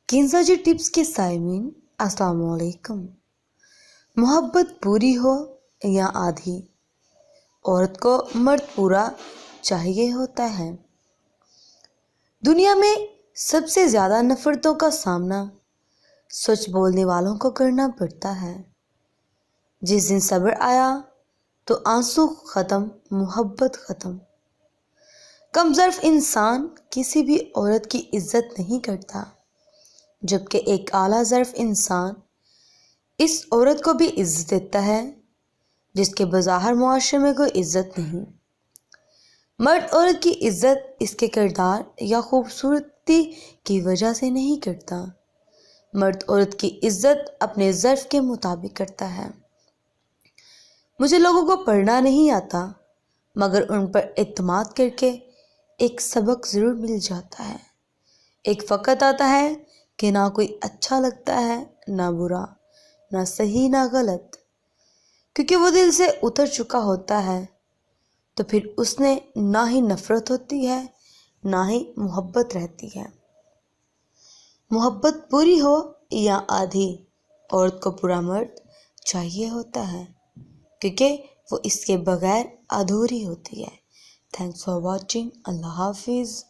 کنزا جی tips کے سائمین السلام علیکم۔ محبت پوری ہو یا آدھی، عورت کو مرد پورا چاہیے ہوتا ہے۔ دنیا میں سب سے زیادہ نفرتوں کا سامنا سچ بولنے والوں کو کرنا پڑتا ہے۔ جس دن صبر آیا تو آنسو ختم، محبت ختم۔ کم ظرف انسان کسی بھی عورت کی عزت نہیں کرتا، جبکہ ایک اعلیٰ ظرف انسان اس عورت کو بھی عزت دیتا ہے جس کے بظاہر معاشرے میں کوئی عزت نہیں۔ مرد عورت کی عزت اس کے کردار یا خوبصورتی کی وجہ سے نہیں کرتا، مرد عورت کی عزت اپنے ظرف کے مطابق کرتا ہے۔ مجھے لوگوں کو پڑھنا نہیں آتا، مگر ان پر اعتماد کر کے ایک سبق ضرور مل جاتا ہے۔ ایک وقت آتا ہے کہ نہ کوئی اچھا لگتا ہے، نہ برا، نہ صحیح نہ غلط، کیونکہ وہ دل سے اتر چکا ہوتا ہے، تو پھر اس نے نہ ہی نفرت ہوتی ہے نہ ہی محبت رہتی ہے۔ محبت پوری ہو یا آدھی، عورت کو پورا مرد چاہیے ہوتا ہے، کیونکہ وہ اس کے بغیر ادھوری ہوتی ہے۔ Thanks for watching. اللہ حافظ۔